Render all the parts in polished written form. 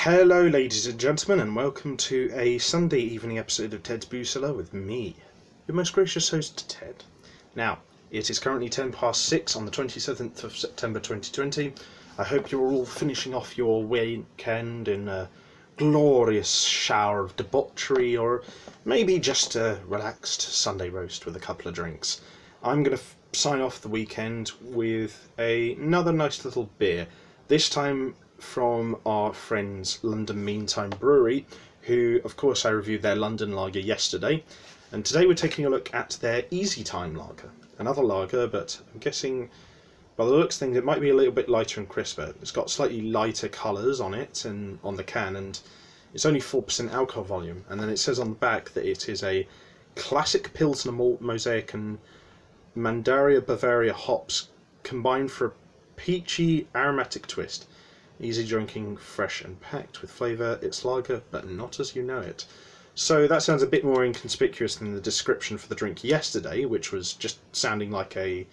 Hello ladies and gentlemen, and welcome to a Sunday evening episode of Ted's Cellar with me, your most gracious host Ted. Now, it is currently 6:10 on the 27th of September 2020. I hope you're all finishing off your weekend in a glorious shower of debauchery, or maybe just a relaxed Sunday roast with a couple of drinks. I'm going to sign off the weekend with another nice little beer, this time from our friends London Meantime Brewery, who of course I reviewed their London Lager yesterday, and today we're taking a look at their Easytime Lager, another lager, but I'm guessing by the looks of things it might be a little bit lighter and crisper. It's got slightly lighter colours on it and on the can, and it's only 4% alcohol volume, and then it says on the back that it is a classic Pilsner malt, Mosaic and Mandaria Bavaria hops combined for a peachy aromatic twist. Easy drinking, fresh and packed with flavour. It's lager, but not as you know it. So that sounds a bit more inconspicuous than the description for the drink yesterday, which was just sounding like a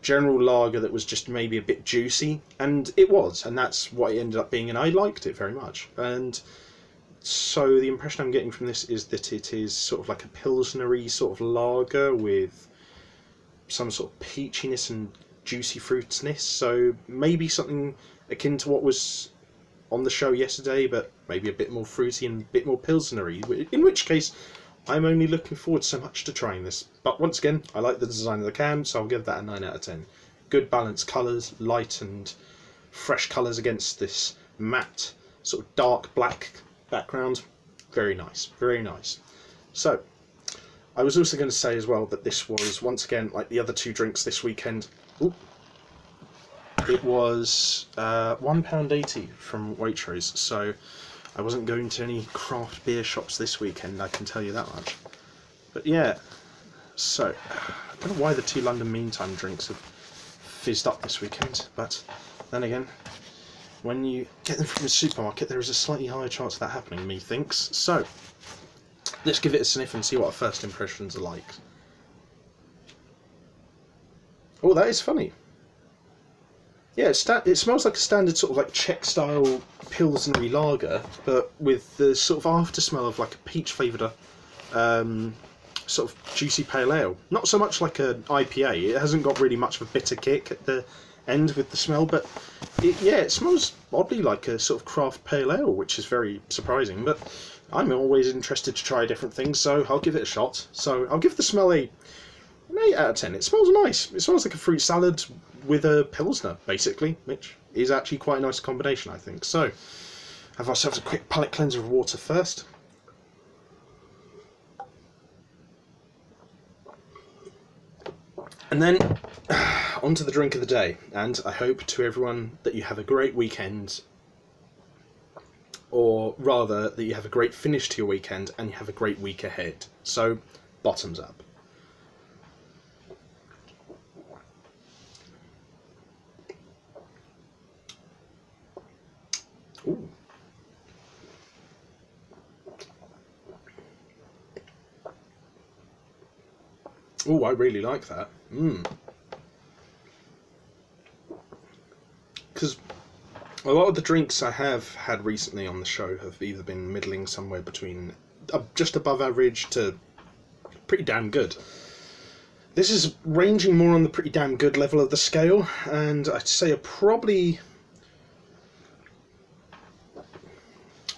general lager that was just maybe a bit juicy. And it was, and that's what it ended up being, and I liked it very much. And so the impression I'm getting from this is that it is sort of like a pilsnery sort of lager with some sort of peachiness and juicy fruitiness. So maybe something akin to what was on the show yesterday, but maybe a bit more fruity and a bit more pilsnery, in which case I'm only looking forward so much to trying this. But once again, I like the design of the can, so I'll give that a 9 out of 10. Good balanced colours, light and fresh colours against this matte, sort of dark black background. Very nice, very nice. So, I was also going to say as well that this was, once again, like the other two drinks this weekend, it was £1.80 from Waitrose, so I wasn't going to any craft beer shops this weekend, I can tell you that much. But yeah, so, I don't know why the two London Meantime drinks have fizzed up this weekend, but then again, when you get them from the supermarket, there is a slightly higher chance of that happening, methinks. So, let's give it a sniff and see what our first impressions are like. Oh, that is funny. Yeah, it smells like a standard sort of like Czech-style Pilsnery lager, but with the sort of after smell of like a peach-flavoured sort of juicy pale ale. Not so much like an IPA. It hasn't got really much of a bitter kick at the end with the smell, but it smells oddly like a sort of craft pale ale, which is very surprising. But I'm always interested to try different things, so I'll give it a shot. So I'll give the smell an 8 out of 10. It smells nice. It smells like a fruit salad with a Pilsner, basically, which is actually quite a nice combination, I think. So, have ourselves a quick palate cleanser of water first. And then, onto the drink of the day. And I hope to everyone that you have a great weekend, or rather, that you have a great finish to your weekend and you have a great week ahead. So, bottoms up. Ooh. Ooh, I really like that. Because a lot of the drinks I have had recently on the show have either been middling somewhere between just above average to pretty damn good. This is ranging more on the pretty damn good level of the scale, and I'd say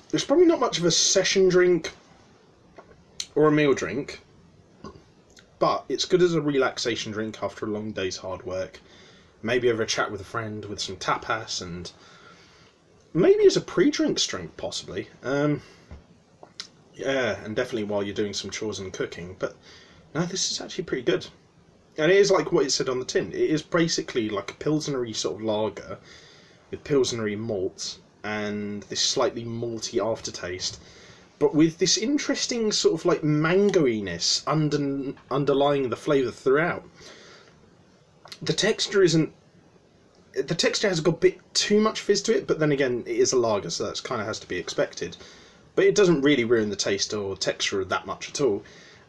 there's probably not much of a session drink or a meal drink, but it's good as a relaxation drink after a long day's hard work. Maybe over a chat with a friend with some tapas, and maybe as a pre-drinks drink, possibly. Yeah, and definitely while you're doing some chores and cooking. But no, this is actually pretty good. And it is like what it said on the tin. It is basically like a Pilsnery sort of lager with Pilsnery malts and this slightly malty aftertaste, but with this interesting sort of like mangoiness underlying the flavour throughout. The texture has got a bit too much fizz to it, but then again it is a lager, so that's kind of has to be expected. But it doesn't really ruin the taste or texture that much at all.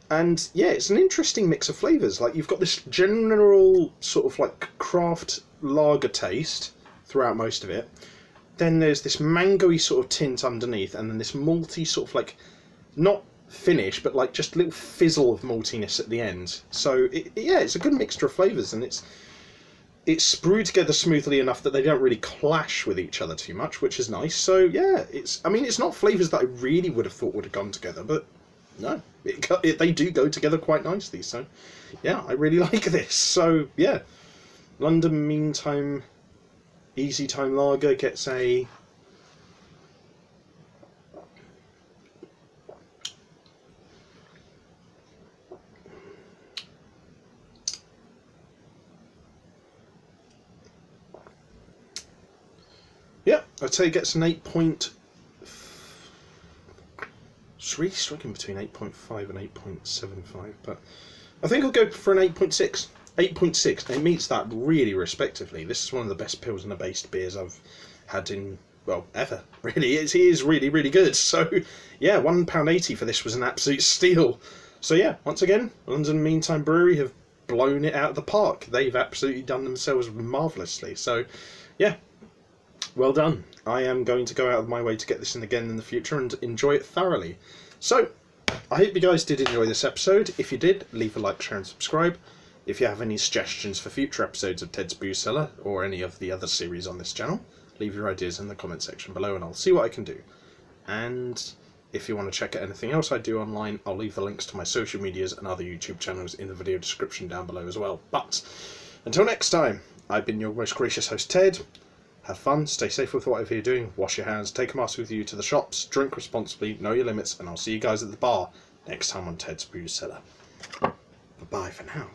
And yeah, it's an interesting mix of flavours. Like, you've got this general sort of like craft lager taste throughout most of it. then there's this mango-y sort of tint underneath, and then this malty sort of like, not finish, but like just a little fizzle of maltiness at the end. So yeah, it's a good mixture of flavours, and it's brewed together smoothly enough that they don't really clash with each other too much, which is nice. So yeah, I mean, it's not flavours that I really would have thought would have gone together, but no, they do go together quite nicely. So yeah, I really like this. So yeah, London Meantime Easytime Lager gets a I'd say it gets an 8 point. It's really striking between 8.5 and 8.75, but I think I'll go for an 8.6. 8.6. It meets that really respectively. This is one of the best Pilsner-based beers I've had in, well, ever. Really, it is really, really good. So, yeah, £1.80 for this was an absolute steal. So, yeah, once again, London Meantime Brewery have blown it out of the park. They've absolutely done themselves marvellously. So, yeah, well done. I am going to go out of my way to get this in again in the future and enjoy it thoroughly. So, I hope you guys did enjoy this episode. If you did, leave a like, share and subscribe. If you have any suggestions for future episodes of Ted's Brew Cellar or any of the other series on this channel, leave your ideas in the comment section below and I'll see what I can do. And if you want to check out anything else I do online, I'll leave the links to my social medias and other YouTube channels in the video description down below as well. But until next time, I've been your most gracious host, Ted. Have fun, stay safe with whatever you're doing, wash your hands, take a mask with you to the shops, drink responsibly, know your limits, and I'll see you guys at the bar next time on Ted's Brew Cellar. Bye-bye for now.